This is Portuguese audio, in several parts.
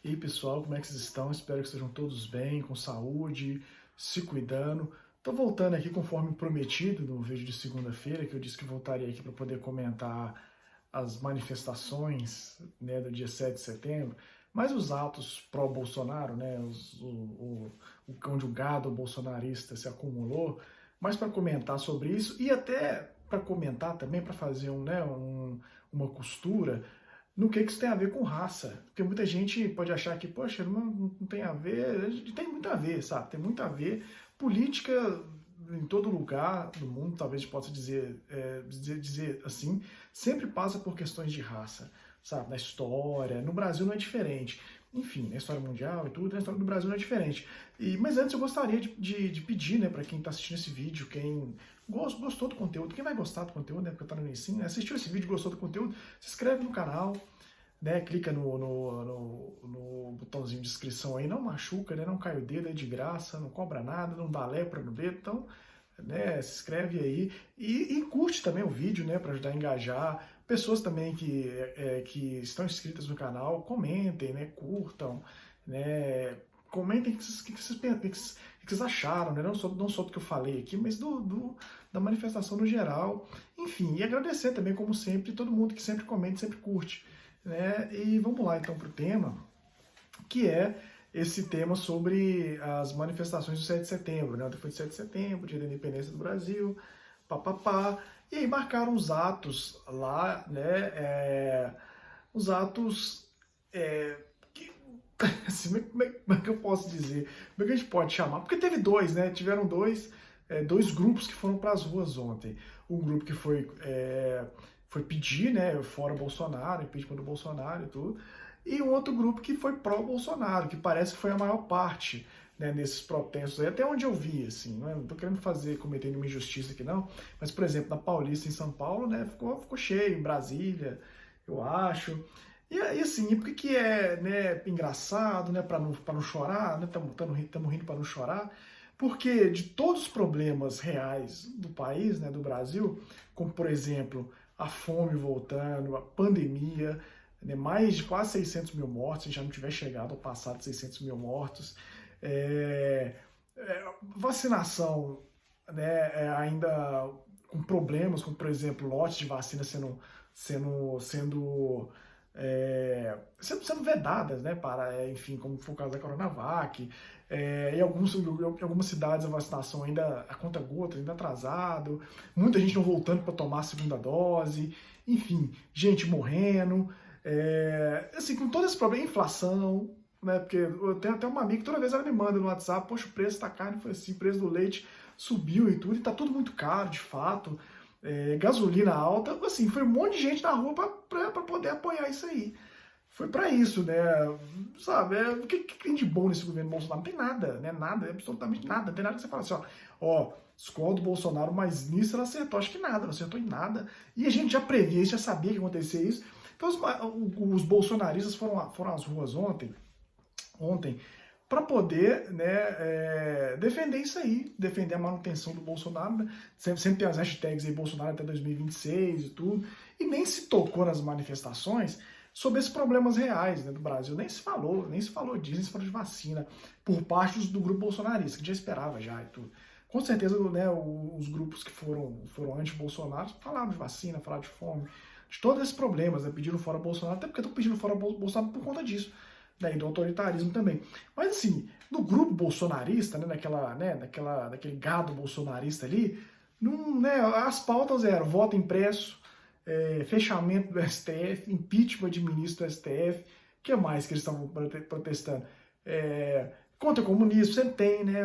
E aí, pessoal, como é que vocês estão? Espero que estejam todos bem, com saúde, se cuidando. Estou voltando aqui conforme prometido no vídeo de segunda-feira, que eu disse que voltaria aqui para poder comentar as manifestações, né, do dia 7 de setembro, mas os atos pró-Bolsonaro, né, onde o gado bolsonarista se acumulou, mas para comentar sobre isso e até para comentar também, para fazer uma costura no que isso tem a ver com raça. Porque muita gente pode achar que, poxa, não tem a ver. Tem muito a ver, sabe? Tem muito a ver. Política em todo lugar do mundo, talvez possa dizer assim, sempre passa por questões de raça, sabe? Na história, no Brasil não é diferente. Enfim, na história mundial e tudo, na história do Brasil não é diferente. Mas antes eu gostaria de pedir, né, para quem está assistindo esse vídeo, quem gostou do conteúdo, quem vai gostar do conteúdo, né, porque tá no início, né, assistiu esse vídeo, gostou do conteúdo, se inscreve no canal, né, clica no botãozinho de inscrição aí, não machuca, né, não cai o dedo, é de graça, não cobra nada, não dá lepra no dedo, então, né, se inscreve aí e curte também o vídeo, né, para ajudar a engajar. Pessoas também que estão inscritas no canal, comentem, né, curtam, né, comentem o que vocês acharam, né, não só do que eu falei aqui, mas da manifestação no geral. Enfim, e agradecer também, como sempre, todo mundo que sempre comenta, sempre curte, né? E vamos lá então para o tema, que é esse tema sobre as manifestações do 7 de setembro, né? Foi 7 de setembro, dia da independência do Brasil, papapá, e aí marcaram os atos lá, né? Os atos que, assim, como é que eu posso dizer? Como é que a gente pode chamar? Porque teve dois, né? Tiveram dois grupos que foram para as ruas ontem. Um grupo que foi pedir, né, fora Bolsonaro, impeachment do Bolsonaro e tudo, e um outro grupo que foi pró-Bolsonaro, que parece que foi a maior parte, né, nesses protestos aí, até onde eu vi, assim, não tô querendo cometer nenhuma injustiça aqui não, mas, por exemplo, na Paulista, em São Paulo, né, ficou cheio, em Brasília, eu acho. E aí, assim, e por que é, né, engraçado, né, para não chorar, né, estamos rindo para não chorar, porque de todos os problemas reais do país, né, do Brasil, como, por exemplo, a fome voltando, a pandemia, né, mais de quase 600 mil mortos, se já não tiver chegado ao passado de 600 mil mortos, vacinação, né, ainda com problemas, como, por exemplo, lotes de vacina sendo vedadas, né, enfim, como foi o caso da Coronavac. Em algumas cidades a vacinação ainda a conta gota, ainda atrasado, muita gente não voltando para tomar a segunda dose, enfim, gente morrendo, assim, com todo esse problema, inflação, né, porque eu tenho até uma amiga que toda vez ela me manda no WhatsApp, poxa, o preço da carne foi assim, o preço do leite subiu e tudo, e tá tudo muito caro, de fato, gasolina alta, assim, foi um monte de gente na rua para poder apoiar isso aí. Foi para isso, né? Sabe, o que tem de bom nesse governo Bolsonaro? Não tem nada, né? Nada, absolutamente nada. Não tem nada que você fala assim, ó, escola do Bolsonaro, mas nisso ela acertou. Acho que nada, não acertou em nada. E a gente já previa, já sabia que ia acontecer isso. Então os bolsonaristas foram às ruas ontem para poder, né, defender isso aí, defender a manutenção do Bolsonaro, né? Sempre tem as hashtags aí, Bolsonaro até 2026 e tudo, e nem se tocou nas manifestações sobre esses problemas reais, né, do Brasil, nem se falou disso, nem se falou de vacina, por parte do grupo bolsonarista, que já esperava já e tudo. Com certeza, né, os grupos que foram anti-Bolsonaro falaram de vacina, falaram de fome, de todos esses problemas, né, pediram fora Bolsonaro, até porque estão pedindo fora Bolsonaro por conta disso, né, e do autoritarismo também. Mas assim, no grupo bolsonarista, né, daquele gado bolsonarista ali, não, né, as pautas eram voto impresso, fechamento do STF, impeachment de ministro do STF, o que mais que eles estavam protestando? Contra o comunismo, sempre tem, né?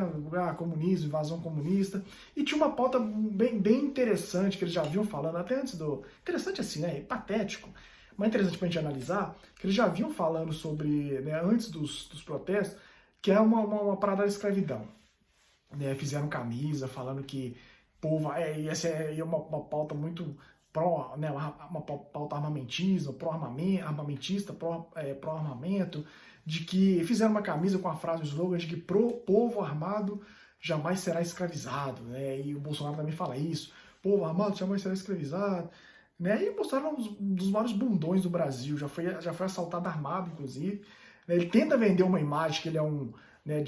Comunismo, invasão comunista. E tinha uma pauta bem interessante que eles já vinham falando, até antes do. Interessante assim, né? Patético, mas interessante pra gente analisar, que eles já vinham falando sobre, né, antes dos protestos, que é uma parada da escravidão. Né? Fizeram camisa falando que povo. Essa é uma pauta muito pró, né, uma pauta armamentismo, armamentista, pró-armamento, de que fizeram uma camisa com a frase, o slogan de que povo armado jamais será escravizado, né? E o Bolsonaro também fala isso, povo armado jamais será escravizado, né? E o Bolsonaro é um dos maiores bundões do Brasil, já foi assaltado armado, inclusive, né? Ele tenta vender uma imagem que ele é um, né,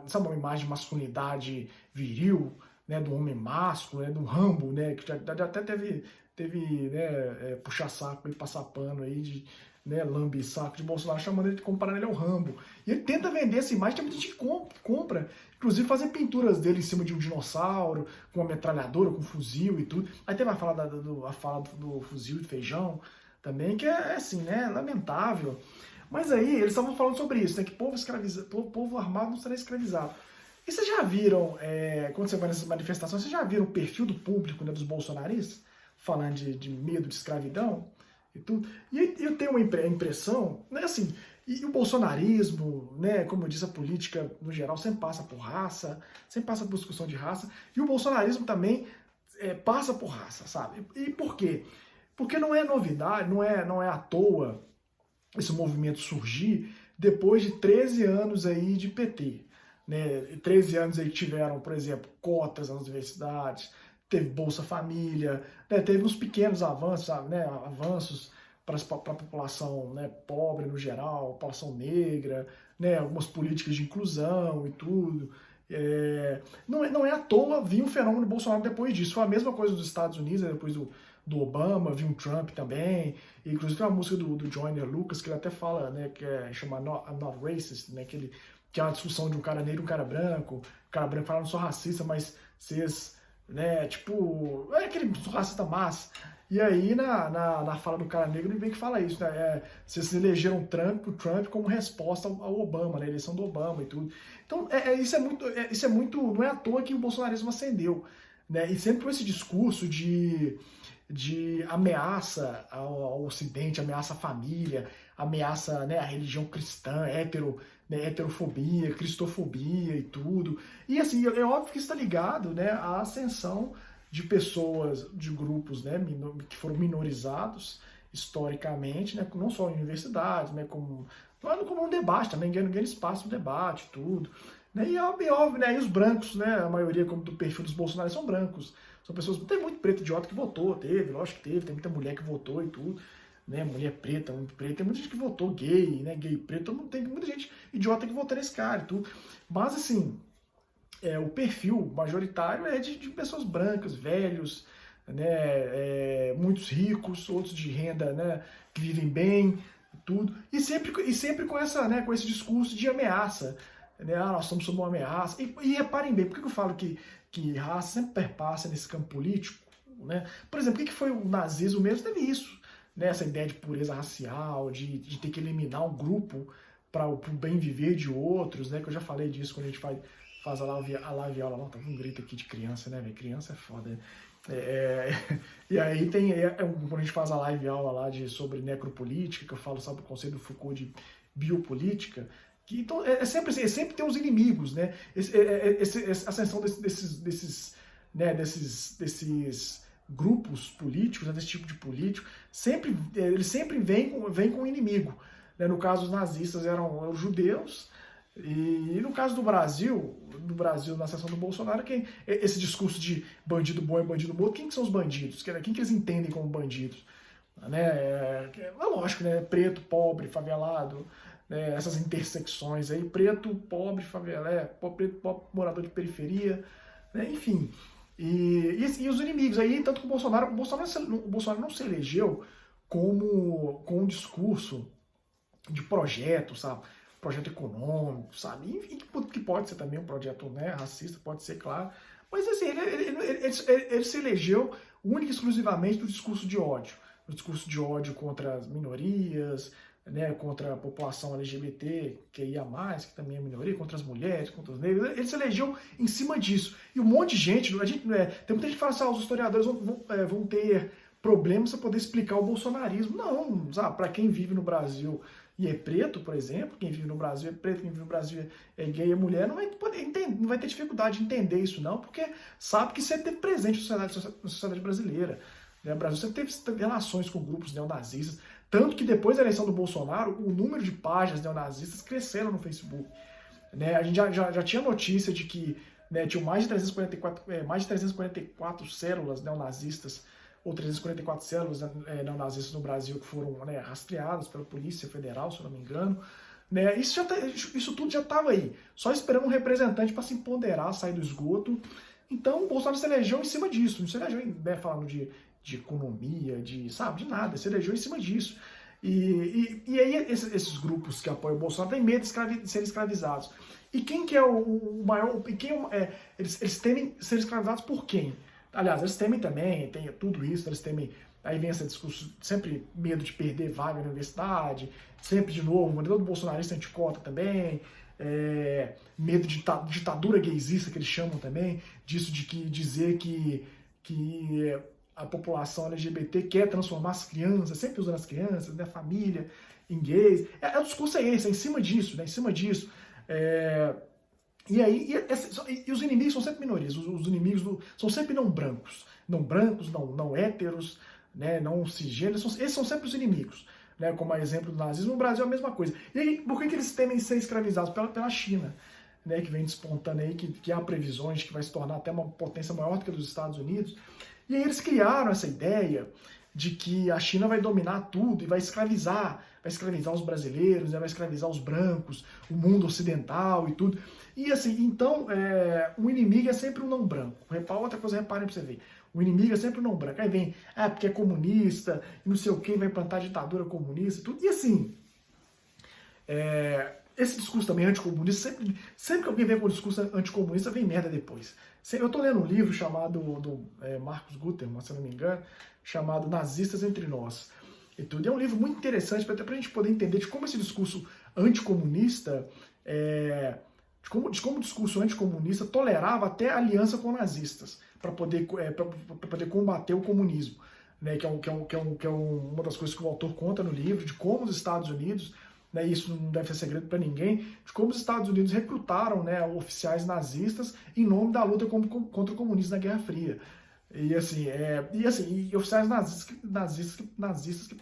sabe, uma imagem de masculinidade viril, né, do homem másculo, né, do Rambo, né, que já até teve né, puxa-saco e passar pano aí de, né, lambe-saco de Bolsonaro, chamando ele, comparando ele ao Rambo. E ele tenta vender essa imagem, tem muita gente que compra, inclusive fazer pinturas dele em cima de um dinossauro, com uma metralhadora, com um fuzil e tudo. Aí teve a fala do fuzil de feijão também, que é assim, né, lamentável. Mas aí eles estavam falando sobre isso, né, que povo armado não será escravizado. E vocês já viram, quando você vai nessas manifestações, vocês já viram o perfil do público, né, dos bolsonaristas, falando de medo de escravidão e tudo? E eu tenho uma impressão, né, assim, e o bolsonarismo, né, como eu disse, a política, no geral, sempre passa por raça, sempre passa por discussão de raça, e o bolsonarismo também passa por raça, sabe? E por quê? Porque não é novidade, não é à toa esse movimento surgir depois de 13 anos aí de PT. Né? 13 anos aí que tiveram, por exemplo, cotas nas universidades, teve Bolsa Família, né? Teve uns pequenos avanços, sabe, né? Avanços para a população, né, pobre no geral, população negra, né, algumas políticas de inclusão e tudo. Não é à toa vir um fenômeno Bolsonaro depois disso. Foi a mesma coisa dos Estados Unidos, né, depois do Obama, viu um Trump também. E, inclusive tem uma música do Joyner Lucas que ele até fala, né, que chama I'm Not Racist, né, que é uma discussão de um cara negro e um cara branco. O cara branco fala, não sou racista, mas vocês, né, tipo, é aquele sou racista massa. E aí, na fala do cara negro, ele vem que fala isso, né? Vocês elegeram o Trump como resposta ao Obama, né? A eleição do Obama e tudo. Então, isso é muito. Não é à toa que o bolsonarismo ascendeu, né? E sempre com esse discurso de ameaça ao Ocidente, ameaça à família, ameaça, né, à religião cristã, né, heterofobia, cristofobia e tudo. E assim, é óbvio que está ligado, né, à ascensão de pessoas, de grupos, né, que foram minorizados historicamente, né, não só em universidades, né, como um debate também, ganhando espaço no debate, tudo. Né, e óbvio, né, e os brancos, né, a maioria como do perfil dos bolsonaristas são brancos. São pessoas, tem muito preto idiota que votou, lógico que teve, tem muita mulher que votou e tudo, né, mulher preta, muito preta, tem muita gente que votou gay, né, gay preto, tem muita gente idiota que votou nesse cara e tudo. Mas assim, o perfil majoritário é de pessoas brancas, velhos, né, muitos ricos, outros de renda, né, que vivem bem, tudo, e sempre com né, com esse discurso de ameaça, né, nós estamos sob uma ameaça, e reparem bem, por que eu falo que raça sempre perpassa nesse campo político, né? Por exemplo, o que foi o nazismo mesmo? Teve isso, né, essa ideia de pureza racial, de ter que eliminar um grupo para o bem viver de outros, né, que eu já falei disso quando a gente faz a live aula, não, tá um grito aqui de criança, né, velho? Criança é foda, né? E aí quando a gente faz a live aula lá sobre necropolítica, que eu falo sobre o conceito do Foucault de biopolítica, que, então, sempre assim, sempre tem os inimigos, né? A ascensão desses grupos políticos, né, desse tipo de político, eles sempre vêm com um inimigo. Né? No caso, os nazistas eram os judeus, e no caso do Brasil, na seção do Bolsonaro, esse discurso de bandido bom e bandido morto, quem que são os bandidos? Quem que eles entendem como bandidos? Né? É lógico, né? Preto, pobre, favelado, né? Essas intersecções aí, preto, pobre, favelado, preto, pobre, morador de periferia, né? Enfim. E os inimigos aí, tanto que o Bolsonaro não se elegeu com um discurso de projeto, sabe? Projeto econômico, sabe? Enfim, que pode ser também um projeto, né, racista, pode ser, claro. Mas assim, ele se elegeu única e exclusivamente do discurso de ódio. Do discurso de ódio contra as minorias, né, contra a população LGBT, que ia mais, que também é minoria, contra as mulheres, contra os negros. Ele se elegeu em cima disso. E um monte de gente, tem muita gente que fala assim, os historiadores vão ter problemas para poder explicar o bolsonarismo. Não, sabe? Para quem vive no Brasil e é preto, por exemplo, quem vive no Brasil é preto, quem vive no Brasil é gay, é mulher, não vai poder entender, não vai ter dificuldade de entender isso não, porque sabe que sempre teve presente na sociedade brasileira. Né? O Brasil sempre teve relações com grupos neonazistas, tanto que depois da eleição do Bolsonaro, o número de páginas neonazistas cresceram no Facebook. Né? A gente já tinha notícia de que, né, tinham mais de 344 células neonazistas, ou 344 células neonazistas no Brasil que foram, né, rastreadas pela Polícia Federal, se eu não me engano. né? Isso tudo já estava aí, só esperando um representante para se empoderar, sair do esgoto. Então o Bolsonaro se elegeu em cima disso, não se elegeu, né, falando de economia, sabe, de nada, se elegeu em cima disso. E aí esses grupos que apoiam o Bolsonaro têm medo de serem escravizados. E quem que é o maior... eles temem ser escravizados por quem? Aliás, eles temem também, tem tudo isso, eles temem... Aí vem esse discurso, sempre medo de perder vaga na universidade, sempre de novo, todo bolsonarista anticota também, medo de ditadura gaysista, que eles chamam também, disso de dizer que a população LGBT quer transformar as crianças, sempre usando as crianças, né, família, em gays. O discurso é esse, é em cima disso, né, em cima disso. E os inimigos são sempre minorias, os inimigos são sempre não brancos, não héteros, né, não cisgêneros, esses são sempre os inimigos. Né, como exemplo do nazismo, no Brasil é a mesma coisa. E aí, por que eles temem ser escravizados? Pela China, né, que vem despontando aí, que há previsões de que vai se tornar até uma potência maior do que a dos Estados Unidos. E aí eles criaram essa ideia de que a China vai dominar tudo e vai escravizar os brasileiros, né, vai escravizar os brancos, o mundo ocidental e tudo. E assim, então, o inimigo é sempre um não branco. Outra coisa, reparem pra você ver. O inimigo é sempre um não branco. Aí vem, porque é comunista, e não sei o que, vai implantar ditadura comunista e tudo. E assim, esse discurso também anticomunista, sempre que alguém vem com um discurso anticomunista, vem merda depois. Eu estou lendo um livro chamado, do Marcus Gutermann, se eu não me engano, chamado Nazistas Entre Nós. E tudo. E é um livro muito interessante para a gente poder entender de como esse discurso anticomunista, de como o discurso anticomunista tolerava até aliança com nazistas para poder combater o comunismo. Né, que é uma das coisas que o autor conta no livro, de como os Estados Unidos, né, isso não deve ser segredo para ninguém, de como os Estados Unidos recrutaram, né, oficiais nazistas em nome da luta contra o comunismo na Guerra Fria. E oficiais nazistas que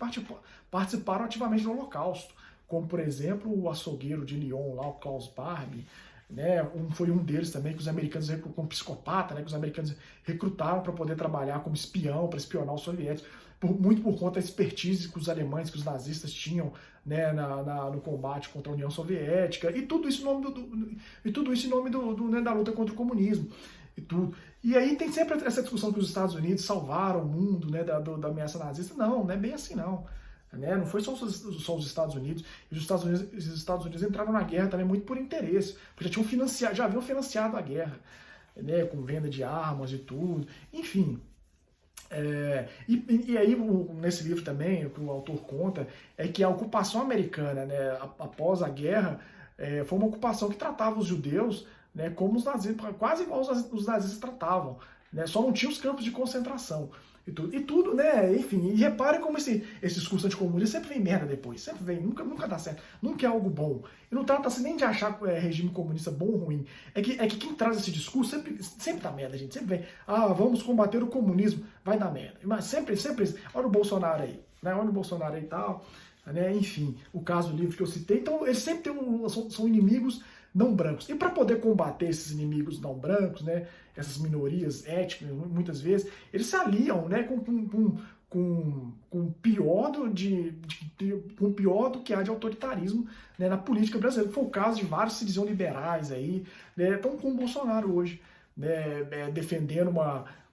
participaram ativamente do Holocausto, como, por exemplo, o açougueiro de Lyon, lá, o Klaus Barbie, né, foi um deles também, que os americanos, como psicopata, né, que os americanos recrutaram para poder trabalhar como espião, para espionar os soviéticos, muito por conta da expertise que os alemães, que os nazistas tinham, né, no combate contra a União Soviética, e tudo isso em nome né, da luta contra o comunismo. E tudo. E aí tem sempre essa discussão que os Estados Unidos salvaram o mundo, né, da ameaça nazista. Não é bem assim não. Né? Não foi só os Estados Unidos. Os Estados Unidos entraram na guerra também muito por interesse, porque já haviam financiado a guerra, né, com venda de armas e tudo. Enfim. E aí, nesse livro também, o que o autor conta, é que a ocupação americana, né, após a guerra, foi uma ocupação que tratava os judeus, né, como os nazistas, quase igual os nazistas tratavam, né, só não tinha os campos de concentração. E tudo, né, enfim, e repare como esse discurso anticomunista sempre vem merda depois, sempre vem, nunca dá certo, nunca é algo bom. E não trata-se nem de achar regime comunista bom ou ruim, é que quem traz esse discurso sempre dá merda, gente, sempre vem, vamos combater o comunismo, vai dar merda. Mas sempre, olha o Bolsonaro aí, né, olha o Bolsonaro aí e tal, né, enfim, o caso do livro que eu citei, então eles sempre são inimigos não brancos. E para poder combater esses inimigos não brancos, né, essas minorias étnicas, muitas vezes, eles se aliam, né, com o pior do que há de autoritarismo, né, na política brasileira. Foi o caso de vários se diziam liberais aí, né, estão com o Bolsonaro hoje, né, defendendo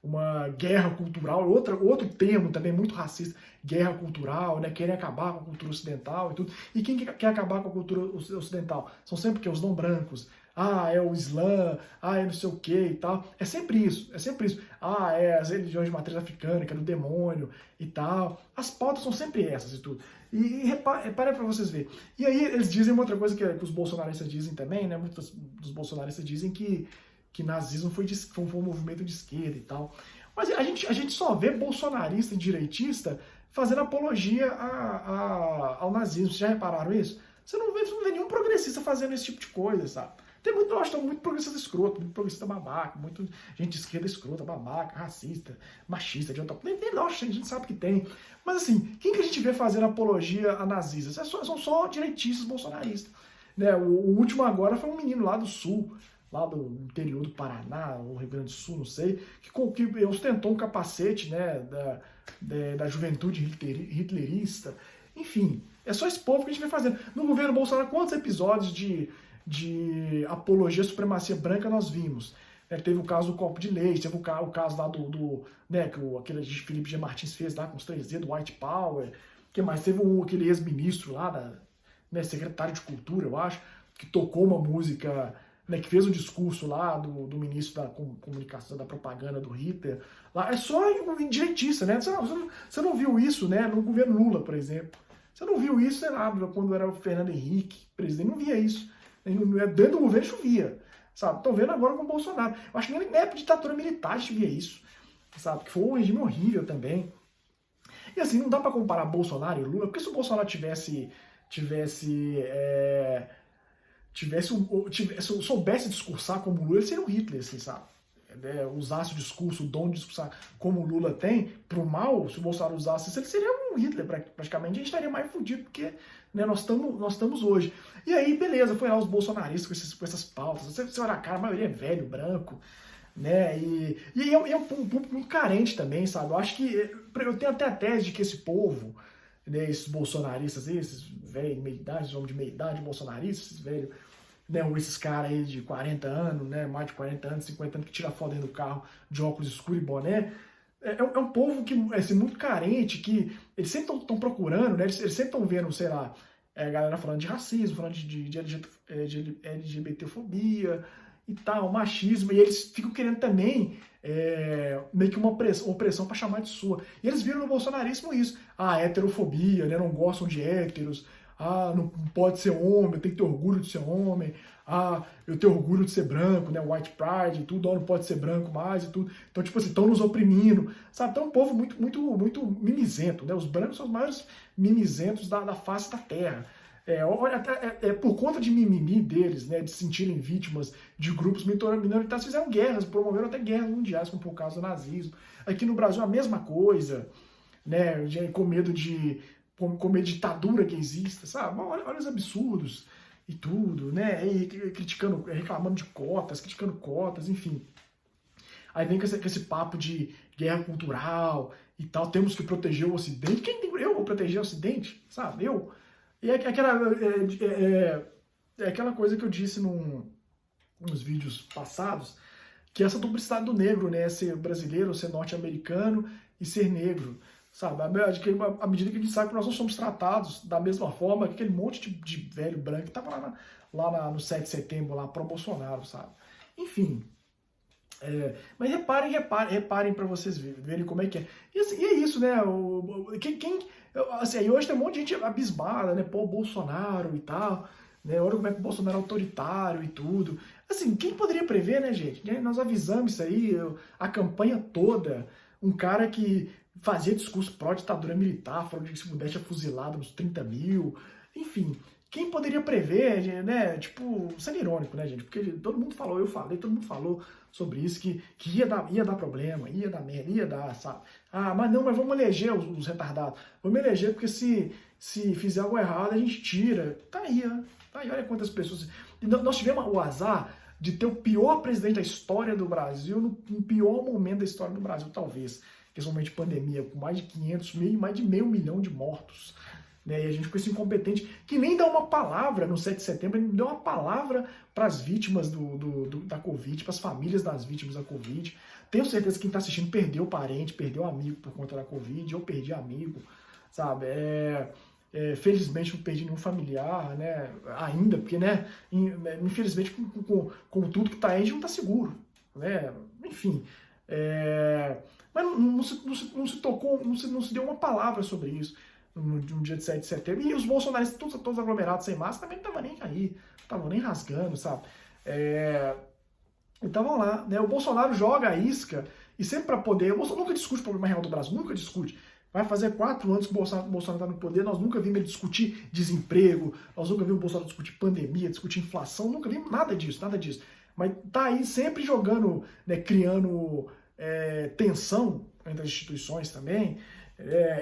uma guerra cultural, outro termo também muito racista, guerra cultural, né, querem acabar com a cultura ocidental e tudo. E quem quer acabar com a cultura ocidental? São sempre que os não brancos. É o Islã, é não sei o que e tal. É sempre isso. É as religiões de matriz africana, que é do demônio e tal. As pautas são sempre essas e tudo. E repare para vocês verem. E aí eles dizem uma outra coisa que os bolsonaristas dizem também, né? Muitos dos bolsonaristas dizem que nazismo foi um movimento de esquerda e tal. Mas a gente só vê bolsonarista e direitista fazendo apologia ao nazismo. Vocês já repararam isso? Você não vê nenhum progressista fazendo esse tipo de coisa, sabe? Tem muito progressista escroto, muito progressista babaca, muito gente de esquerda escrota, babaca, racista, machista, de outra... a gente sabe que tem. Mas assim, quem que a gente vê fazendo apologia a nazistas? São só direitistas bolsonaristas. Né? O último agora foi um menino lá do sul, lá do interior do Paraná, ou Rio Grande do Sul, não sei, que ostentou um capacete, né, da juventude hitlerista. Enfim, É só esse povo que a gente vem fazendo. No governo Bolsonaro, quantos episódios de apologia à supremacia branca nós vimos? Teve o caso do copo de leite, teve o caso lá né, que aquele Felipe G. Martins fez lá com os 3D do White Power. Que mais? Teve aquele ex-ministro lá, né, secretário de Cultura, eu acho, que tocou uma música, né, que fez um discurso lá do ministro da comunicação, da propaganda do Hitler. Lá. É só um indiretista, né? Você não viu isso, né, no governo Lula, por exemplo. Você não viu isso, sei lá, quando era o Fernando Henrique, presidente, não via isso. Dentro do governo chovia, sabe? Estão vendo agora com o Bolsonaro. Eu acho que nem na época de ditadura militar a gente via isso, sabe? Que foi um regime horrível também. E assim, não dá para comparar Bolsonaro e Lula, porque se o Bolsonaro soubesse discursar como o Lula, ele seria um Hitler, assim, sabe? Usasse o discurso, o dom de discursar como o Lula tem, pro mal, se o Bolsonaro usasse isso, ele seria um Hitler, praticamente, a gente estaria mais fudido do que, né, nós estamos hoje. E aí, beleza, foi lá os bolsonaristas com essas pautas, você olha a cara, a maioria é velho, branco, né, e é um público muito carente também, sabe? Eu acho que, eu tenho até a tese de que esse povo, né, esses bolsonaristas aí, esses velhos, meia idade, esses homens de meia idade, bolsonaristas, esses velhos, né, esses caras aí de 40 anos, né, mais de 40 anos, 50 anos, que tira foto dentro do carro de óculos escuros e boné, é um povo que é assim, muito carente, que eles sempre estão procurando, né, eles sempre estão vendo, sei lá, a galera falando de racismo, falando de LGBTfobia e tal, machismo, e eles ficam querendo também meio que uma opressão para chamar de sua. E eles viram no bolsonarismo isso, heterofobia, né, não gostam de héteros, não pode ser homem, eu tenho que ter orgulho de ser homem, eu tenho orgulho de ser branco, né, white pride e tudo, não pode ser branco mais e tudo. Então, tipo assim, estão nos oprimindo, sabe? Então é um povo muito, muito, muito mimizento, né? Os brancos são os maiores mimizentos da face da terra. Por conta de mimimi deles, né, de se sentirem vítimas de grupos minoritários, fizeram guerras, promoveram até guerras mundiais, como foi o caso do nazismo. Aqui no Brasil a mesma coisa, né, com medo de ditadura que exista, sabe? Olha os absurdos e tudo, né? E criticando, reclamando de cotas, criticando cotas, enfim. Aí vem com esse papo de guerra cultural e tal, temos que proteger o Ocidente. Eu vou proteger o Ocidente, sabe? E é aquela coisa que eu disse nos vídeos passados, que é essa duplicidade do negro, né? Ser brasileiro, ser norte-americano e ser negro. Sabe, à medida que a gente sabe que nós não somos tratados da mesma forma que aquele monte de velho branco que estava lá no 7 de setembro, lá pro-Bolsonaro, sabe? Enfim. Mas reparem para vocês verem como é que é. E é isso, né? Assim, hoje tem um monte de gente abismada, né? Pô, Bolsonaro e tal, né? Olha como é que o Bolsonaro é autoritário e tudo. Assim, quem poderia prever, né, gente? Nós avisamos isso aí, a campanha toda, um cara que fazia discurso pró-ditadura militar, falou que se pudesse tinha fuzilado uns 30 mil, enfim. Quem poderia prever, né, tipo, sendo irônico, né, gente, porque todo mundo falou, eu falei, todo mundo falou sobre isso, que ia dar problema, ia dar merda, ia dar, sabe? Mas vamos eleger os retardados, vamos eleger porque se fizer algo errado a gente tira. Tá aí, olha quantas pessoas... Nós tivemos o azar de ter o pior presidente da história do Brasil, no pior momento da história do Brasil, talvez, que é somente de pandemia, com mais de 500 mil, mais de 500 mil de mortos. Né? E a gente ficou esse incompetente, que nem dá uma palavra no 7 de setembro, ele não deu uma palavra para as vítimas da Covid, para as famílias das vítimas da Covid. Tenho certeza que quem está assistindo perdeu parente, perdeu amigo por conta da Covid, eu perdi amigo, sabe? Felizmente não perdi nenhum familiar, né? Ainda, porque, né? Infelizmente, com tudo que está aí, a gente não está seguro, né? Enfim. Mas não se tocou, não se deu uma palavra sobre isso no dia de 7 de setembro. E os bolsonaristas, todos aglomerados sem máscara, também não estavam nem aí, não estavam nem rasgando, sabe? E estavam lá, né? O Bolsonaro joga a isca, e sempre para poder... O Bolsonaro nunca discute o problema real do Brasil, nunca discute. Vai fazer 4 anos que o Bolsonaro está no poder, nós nunca vimos ele discutir desemprego, nós nunca vimos o Bolsonaro discutir pandemia, discutir inflação, nunca vimos nada disso, nada disso. Mas tá aí sempre jogando, né, criando tensão entre as instituições também,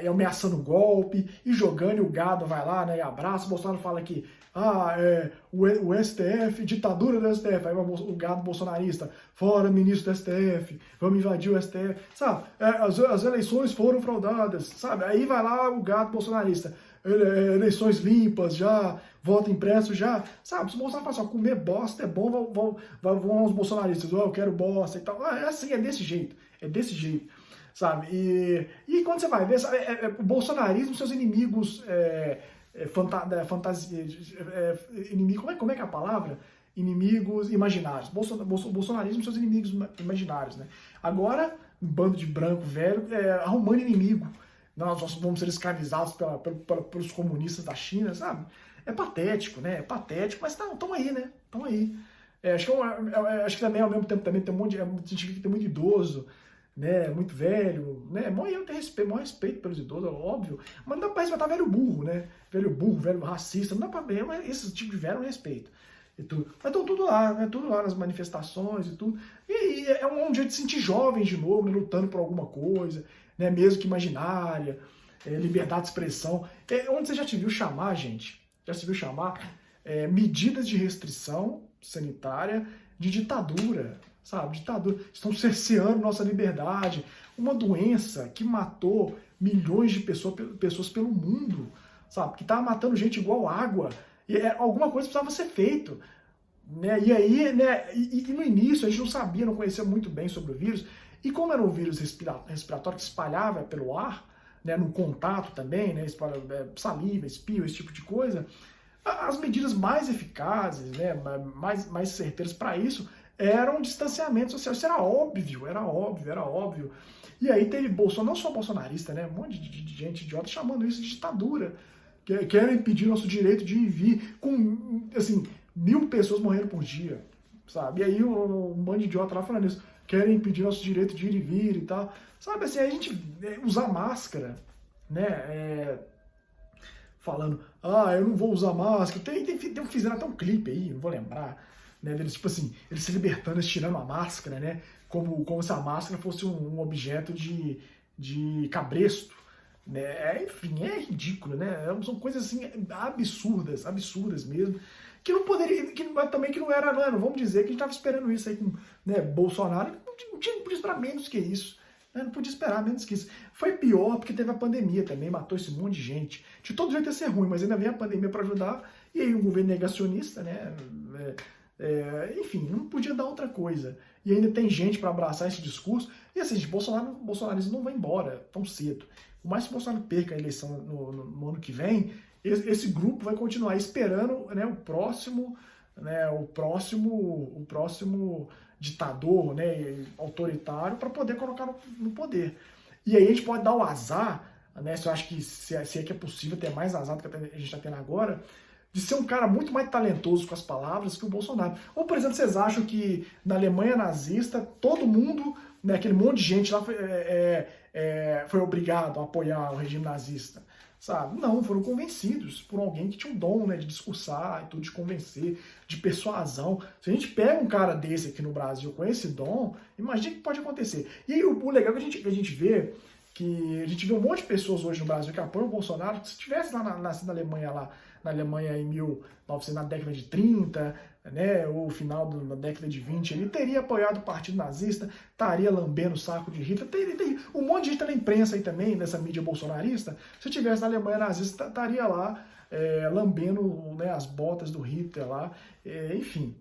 ameaçando golpe, e jogando, e o gado vai lá, né, e abraça. O Bolsonaro fala que o STF, ditadura do STF, aí o gado bolsonarista, fora ministro do STF, vamos invadir o STF, sabe? As eleições foram fraudadas, sabe? Aí vai lá o gado bolsonarista, eleições limpas já, voto impresso já, sabe? Se o Bolsonaro fala assim, comer bosta é bom, vão os bolsonaristas, eu quero bosta e tal. É assim, é desse jeito, sabe? E quando você vai ver, sabe, o bolsonarismo, seus inimigos, inimigo, como é que é a palavra? Inimigos imaginários. Bolsonarismo, seus inimigos imaginários, né? Agora, um bando de branco velho arrumando inimigo. Nós vamos ser escravizados pelos comunistas da China, sabe? É patético, né? É patético, mas estão aí, né? Estão aí. Acho que também, ao mesmo tempo, também tem um monte de gente que tem muito idoso, né? Muito velho, né? Maior respeito pelos idosos, óbvio. Mas não dá pra respeitar velho burro, né? Velho burro, velho racista, não dá pra ver, mas esse tipo de velho eu respeito. E tudo. Mas estão tudo lá, né? Tudo lá nas manifestações e tudo. E é um jeito de sentir jovens de novo, né? Lutando por alguma coisa, né? Mesmo que imaginária, liberdade de expressão. Onde você já te viu chamar, gente? Já se viu chamar medidas de restrição sanitária de ditadura, sabe? Ditadura. Estão cerceando nossa liberdade. Uma doença que matou milhões de pessoas pelo mundo, sabe? Que estava matando gente igual água. E alguma coisa precisava ser feito. Né? E aí, né? E no início a gente não sabia, não conhecia muito bem sobre o vírus. E como era um vírus respiratório que espalhava pelo ar, né, no contato também, né, saliva, espirro, esse tipo de coisa, as medidas mais eficazes, né, mais certeiras para isso eram distanciamento social. Isso era óbvio, era óbvio, era óbvio. E aí teve Bolsonaro, não só bolsonarista, né, um monte de gente idiota chamando isso de ditadura. Querem impedir nosso direito de ir e vir, com, assim, 1000 pessoas morrendo por dia, sabe? E aí um monte de idiota lá falando isso, querem impedir nosso direito de ir e vir e tal. Sabe, assim, a gente usar máscara, né, falando, eu não vou usar máscara. Fizeram até um clipe aí, não vou lembrar, né, deles, tipo assim, eles se libertando, eles tirando a máscara, né, como se a máscara fosse um objeto de cabresto. Né? Enfim, é ridículo, né? São coisas assim absurdas mesmo, que não poderia, também que não era, não vamos dizer que a gente estava esperando isso aí com, né, Bolsonaro, não podia esperar menos que isso, né? Não podia esperar menos que isso. Foi pior porque teve a pandemia também, matou esse monte de gente. De todo jeito ia ser ruim, mas ainda vem a pandemia para ajudar, e aí um governo negacionista, né? Enfim, não podia dar outra coisa. E ainda tem gente para abraçar esse discurso, e assim, bolsonarismo não vai embora tão cedo. Por mais que o Bolsonaro perca a eleição no ano que vem, esse grupo vai continuar esperando, né, o próximo ditador, né, autoritário para poder colocar no poder. E aí a gente pode dar o azar, né, se eu acho que se é que é possível ter mais azar do que a gente está tendo agora, de ser um cara muito mais talentoso com as palavras que o Bolsonaro. Ou, por exemplo, vocês acham que na Alemanha nazista todo mundo, né, aquele monte de gente lá foi obrigado a apoiar o regime nazista, sabe? Não, foram convencidos por alguém que tinha um dom, né, de discursar e tudo, de convencer, de persuasão. Se a gente pega um cara desse aqui no Brasil com esse dom, imagina o que pode acontecer. E aí, o legal é que a gente vê um monte de pessoas hoje no Brasil que apoiam o Bolsonaro, que se tivesse lá na Alemanha em 1900, na década de 30, né, ou final da década de 20, ele teria apoiado o partido nazista, estaria lambendo o saco de Hitler, teria um monte de gente na imprensa aí também, nessa mídia bolsonarista, se tivesse na Alemanha nazista, estaria lá lambendo, né, as botas do Hitler lá, enfim.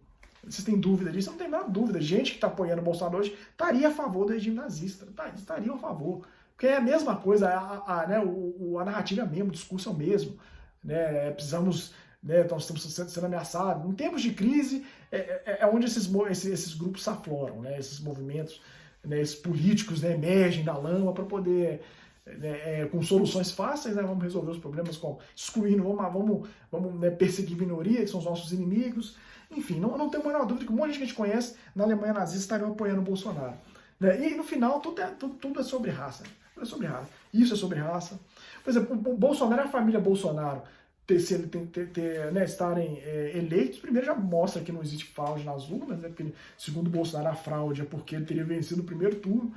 Vocês têm dúvida disso? Não tem nada dúvida. Gente que está apoiando o Bolsonaro hoje estaria a favor do regime nazista, estaria a favor. Porque é a mesma coisa, né, a narrativa é a mesma, o discurso é o mesmo. Né, precisamos, né, estamos sendo ameaçados. Em tempos de crise, é onde esses grupos se afloram, né, esses movimentos, né, esses políticos, né, emergem da lama para poder, né, com soluções fáceis, né, vamos resolver os problemas excluindo, vamos né, perseguir minoria, que são os nossos inimigos. Enfim, não tenho a menor dúvida que um monte de gente que a gente conhece na Alemanha nazista estariam apoiando o Bolsonaro. Né, e no final, tudo é sobre raça. É sobre raça. Isso é sobre raça. Por exemplo, o Bolsonaro e a família Bolsonaro estarem eleitos, primeiro já mostra que não existe fraude nas urnas, né? Porque, segundo o Bolsonaro, a fraude é porque ele teria vencido o primeiro turno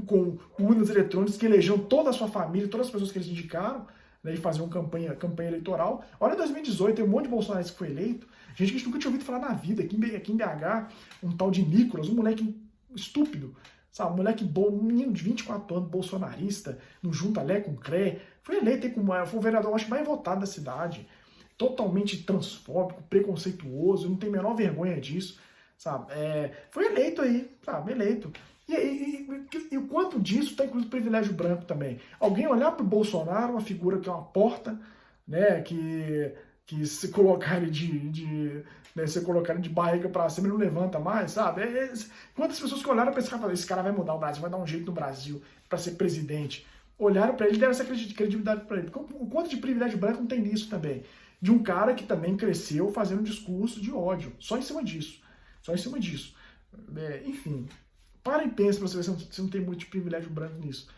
com urnas eletrônicas que elegeram toda a sua família, todas as pessoas que eles indicaram, né, e faziam campanha eleitoral. Olha, em 2018, tem um monte de bolsonaristas que foi eleito, gente que a gente nunca tinha ouvido falar na vida. Aqui em BH, um tal de Nicolas, um moleque estúpido, sabe, um moleque bom, um menino de 24 anos, bolsonarista, não junta Lé com Cré, Foi eleito aí foi o vereador, acho, mais votado da cidade. Totalmente transfóbico, preconceituoso, não tem a menor vergonha disso, sabe? Foi eleito aí, sabe? Eleito. E o quanto disso está incluído privilégio branco também. Alguém olhar para o Bolsonaro, uma figura que é uma porta, né? Que se colocarem né, se colocarem de barriga para cima, ele não levanta mais, sabe? Quantas pessoas que olharam para esse cara e falaram, esse cara vai mudar o Brasil, vai dar um jeito no Brasil para ser presidente. Olharam para ele e deram essa credibilidade para ele. O quanto de privilégio branco não tem nisso também? De um cara que também cresceu fazendo um discurso de ódio, só em cima disso. Só em cima disso. Enfim, para e pensa para você ver se não tem muito de privilégio branco nisso.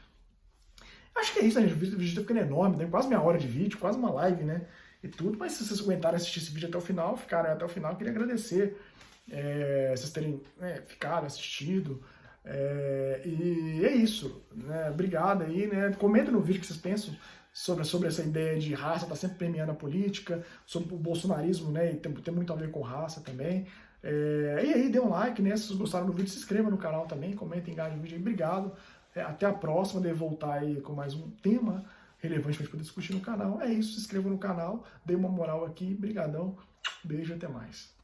Acho que é isso, né, gente? O vídeo tá ficando enorme, tem quase meia hora de vídeo, quase uma live, né? E tudo, mas se vocês aguentarem assistir esse vídeo até o final, ficarem até o final, eu queria agradecer vocês terem ficado, assistido. E é isso, né? Obrigado aí, né? Comenta no vídeo o que vocês pensam sobre essa ideia de raça, tá sempre premiando a política, sobre o bolsonarismo, né? E tem muito a ver com raça também. E aí, dê um like, né? Se vocês gostaram do vídeo, se inscreva no canal também, comentem, engajem no vídeo aí. Obrigado. Até a próxima, devo voltar aí com mais um tema relevante para a gente poder discutir no canal. É isso, se inscreva no canal, dê uma moral aqui. Brigadão, beijo, até mais.